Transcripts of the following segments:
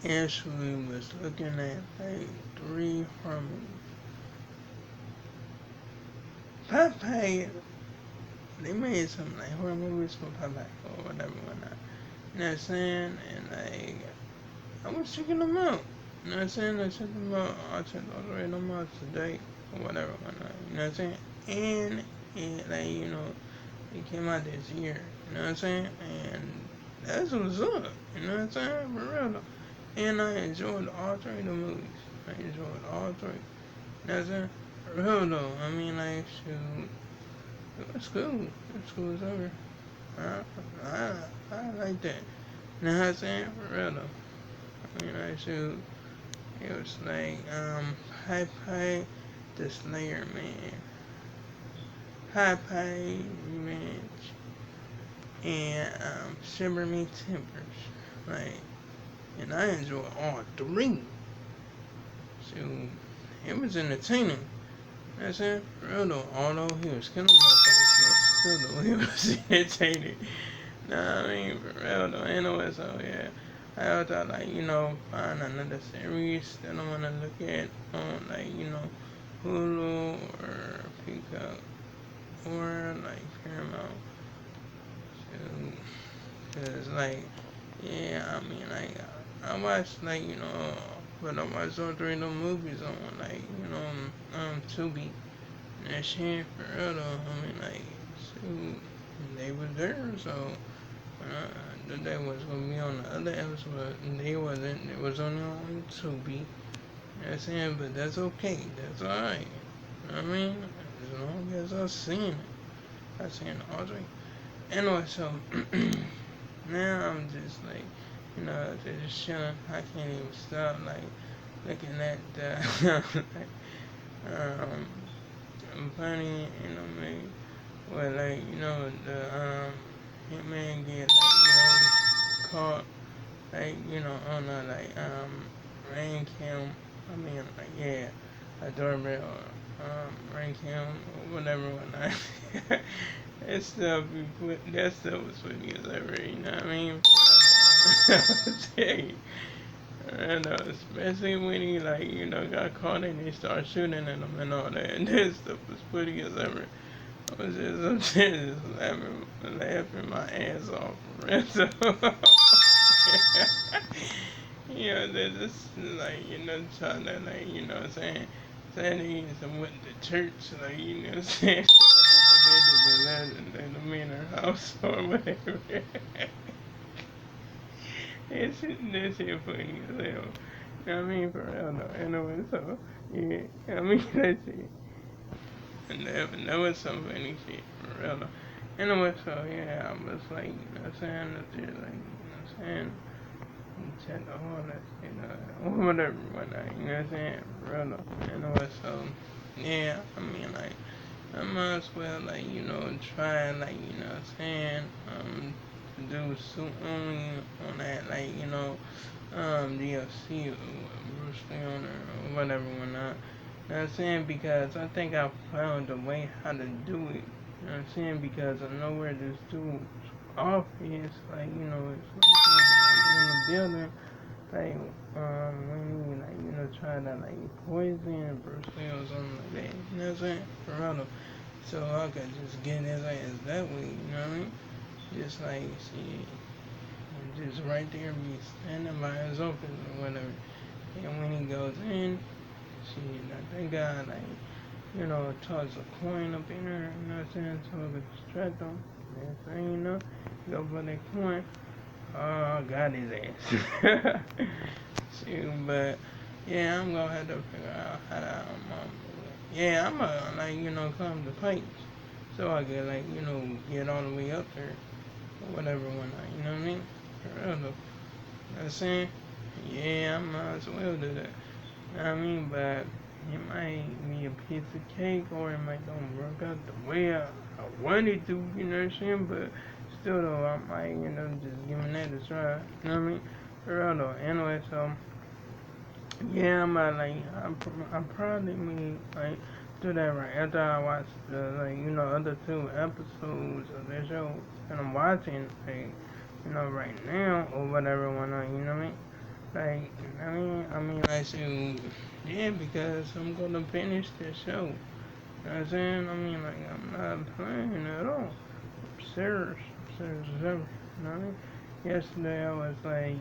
actually was looking at like three harmonies. Popeye, they made some like horror movies for Popeye or whatever, whatnot. You know what I'm saying? And like, I was checking them out. You know what I'm saying? I checked them out. I checked all the way them out today or whatever, whatnot. You know what I'm saying? And it, like, it came out this year. You know what I'm saying? And that's what's up. You know what I'm saying? For real though. And I enjoyed all three of the movies. I enjoyed all three. You know what I'm saying? For real though. I mean, like, shoot. It was cool. It's cool as ever. I like that. You know what I'm saying? For real though. I mean, like, shoot. It was like, Popeye the Slayer Man. Popeye Revenge. And, Shiver Me Timbers. Like, and I enjoyed all three. So, it was entertaining. That's it. For real though, although he was killing motherfuckers, still though, he was entertaining. Nah, I mean, for real though, anyway, so yeah. I thought, like, find another series that I want to look at on, like, Hulu or Peacock or, like, Paramount. So, cause, like, yeah, I mean, like, I watched, like, but I watched all three of them movies on, like, Tubi. That shit, for real though, I mean, like, shoot, they was there, so, they was gonna be on the other episode, and they wasn't, it was only on Tubi, you know what I'm saying, but that's okay, that's alright, you know what I mean, as long as I seen it, I seen all three, anyway, so, now I'm just, like, just chilling, I can't even stop, like, looking at the, um, funny, maybe, where, like, the, hitman get, like, caught, like, on a, like, rain cam, I mean, like, yeah, a doorbell, rain cam, or whatever, whatnot. That stuff was funny as ever, you know what I mean? I know, especially when he, like, got caught and he started shooting at him and all that. And that stuff was funny as ever. I'm just laughing my ass off. So, they're just like, trying to, like, what I'm saying he went to church, like, what I'm saying, to let them in her house or whatever. That shit funny as hell. You know what I mean? For real though. Anyway, so, yeah, I mean, that shit. And that was some funny shit, for real though. Anyway, so, yeah, I was like, what I'm saying, that's just like, what I'm saying, check all that shit, or whatever, whatnot, you know what I'm saying, for real though. Anyway, so, yeah, I mean, like, I might as well, like, try, like, what I'm saying, to do suit only on that, like, DLC or Bruce Lee on or whatever, whatnot. You know what I'm saying? Because I think I found a way how to do it. You know what I'm saying? Because I know where this dude's office, like, it's like in the building, like, when he, like, try to, like, poison Bruce Lee or something like that. You know what I'm saying? For real. So I could just get his ass that way, you know what I mean? Just like, shit, just right there, be standing by his office or whatever. And when he goes in, shit, I think I, like, toss a coin up in there, you know what I'm saying? So I could distract him. Next thing you know, go for that coin. Oh, got his ass. Shoot, but yeah, I'm gonna have to figure out how to, yeah, I'm gonna, like, come to Pikes so I could, like, get all the way up there or whatever whatnot, you know what I mean? For real though. You know what I'm saying? Yeah, I might as well do that. You know what I mean? But it might be a piece of cake or it might don't work out the way I wanted to, you know what I'm saying? But still though, I might, just giving that a try. You know what I mean? For real though. Anyway, so yeah, I'm like, I'm probably me like do that right after I watch the, like, other two episodes of that show that I'm watching, like, right now or whatever, whatnot, you know what I mean? Like, like, shoot, yeah, because I'm gonna finish the show. You know what I'm saying? Like, I'm not playing at all. I'm serious. I'm serious as ever. You know what I mean? Yesterday I was like,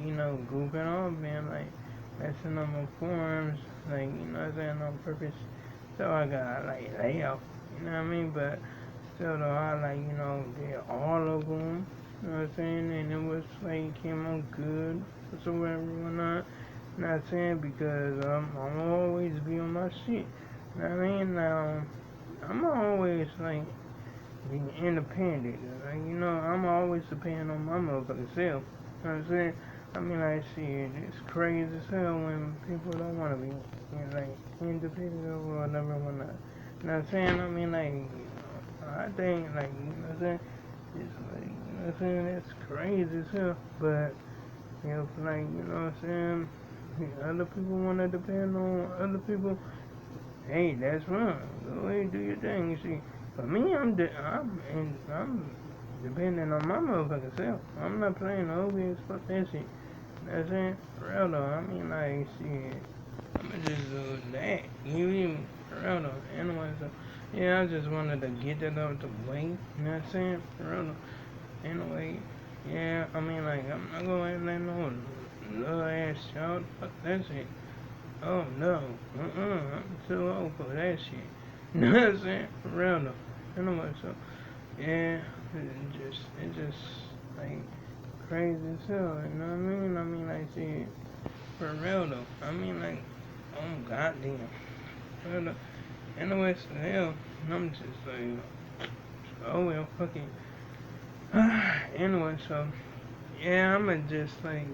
goofing off, man, like, messing up my forms, like, what I'm saying, on purpose. So I got, like, layoff. You know what I mean? But still, though, I, like, did all of them. You know what I'm saying? And it was, like, came out good, whatsoever, whatnot. Not saying because I'm always be on my shit. You know what I mean? Now, I'm always, like, being independent. Like, I'm always depending on my motherfucking self. You know what I'm saying? Like, shit, it's crazy as hell when people don't want to be, like, independent or whatever, whatnot. You know what I'm saying? I think, like, you know what I'm saying? It's like, you know what I'm saying? It's crazy as hell. But, if, like, you know what I'm saying? Other people want to depend on other people, hey, that's wrong. Go ahead, do your thing. You see, for me, I'm depending on my motherfucking self. I'm not playing no obvious. Fuck that shit. That's it. For real though. Like, shit. I'ma just do that. You even for real though. Anyway, so yeah, I just wanted to get that out the way. You know what I'm saying? For real though. Anyway, yeah, like, I'm not gonna let no little ass child. Fuck that shit. Oh no, I'm too old for that shit. You know what I'm saying? For real though. Anyway, so yeah, it just like crazy as hell. You know what I mean? Like, shit, for real though. Like, oh goddamn. For real though. Anyway, so hell, I'm just like, oh well, fucking. Anyway, so yeah, I'ma just like,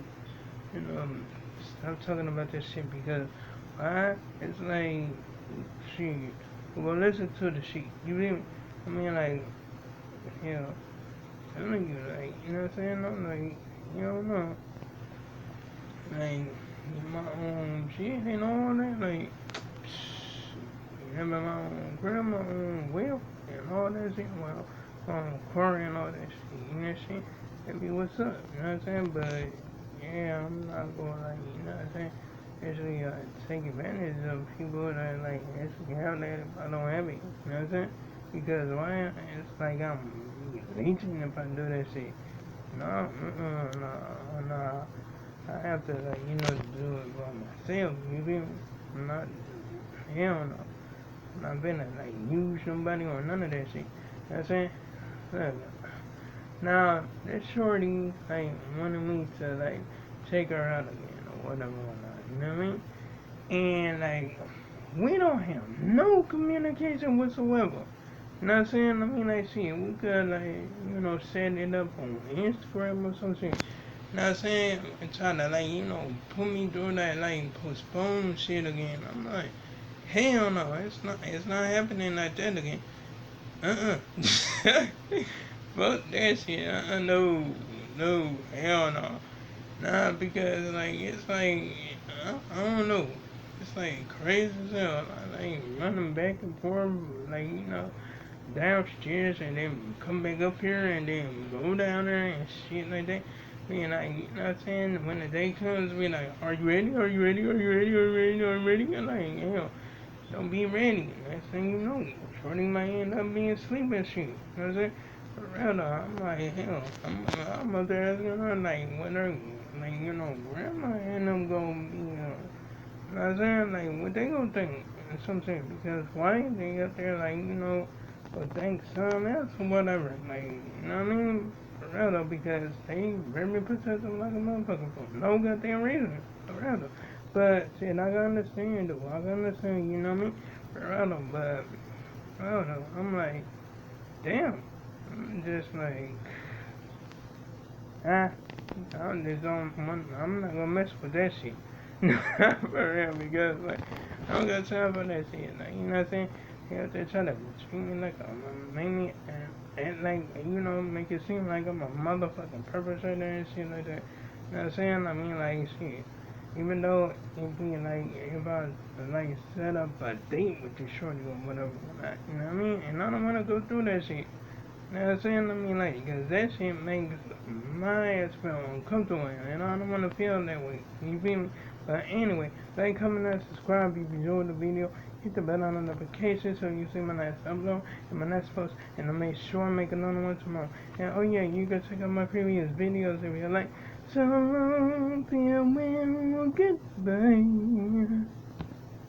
you know, stop talking about this shit because why? It's like, shit. Well, listen to the shit. You feel me? Like, hell, telling you, like, you know what I'm saying? I'm like, you don't know. Like, my own shit and all that. Like, remember my own grandma, my own wealth and all that shit. Well, quarry and all that shit. You know what I'm saying? Maybe what's up? You know what I'm saying? But, yeah, I'm not going, like, you know what I'm saying? Actually, take advantage of people that, like, actually have that if I don't have it. You know what I'm saying? Because why? It's like I'm leeching if I do that shit. No, no. I have to, like, do it by myself. You feel me? I'm not, hell no. I'm not gonna, like, use somebody or none of that shit. You know what I'm saying? Look, now, that shorty, like, wanted me to, like, take her out again or whatever, whatnot. You know what I mean? And, like, we don't have no communication whatsoever. You know what I'm saying? Like, shit, we could, like, set it up on Instagram or some shit. You know what I'm saying? And try to, like, put me through that, like, postpone shit again. I'm like, hell no, it's not happening like that again. Uh-uh. Fuck that shit. No, hell no. Nah, because, like, it's like, I don't know. It's like crazy as hell. Like running back and forth, like, downstairs and then come back up here and then go down there and shit like that. Being like, you know what I'm saying? When the day comes, be like, are you ready? Are you ready? Are you ready? Are you ready? Are you ready? I'm like, hell, don't be ready. Next thing you know, Shorty might end up being asleep and shit. You know what I'm saying? For real though, I'm like, hell, I'm up there asking her, like, what her, like, grandma end up gonna be, you know what I'm saying? Like, what they gonna think? Or something. Because why they up there, like, or think something else or whatever. Like, you know what I mean? For real though, because they very protective like a motherfucker for no goddamn reason. For real though. But, shit, I can understand though. I can understand, you know what I mean? For real though, but, I don't know. I'm like, damn. I'm just like, ah, I'm just on, I'm not gonna mess with that shit. For real, because, like, I don't got time for that shit. Like, you know what I'm saying? You know, they try to treat me like make me, and like, make it seem like I'm a motherfucking perpetrator and shit like that. You know what I'm saying? Like, shit. Even though if we, like, if I, like, set up a date with the shorty or whatever, you know what I mean? And I don't want to go through that shit. You know what I'm saying? I mean, like, cause that shit makes my ass feel uncomfortable, and I don't want to feel that way. You feel me? But anyway, like, comment, and subscribe if you enjoyed the video. Hit the bell on notification so you see my next upload and my next post, and I'll make sure I make another one tomorrow. And oh yeah, you can check out my previous videos if you like. So, farewell, goodbye.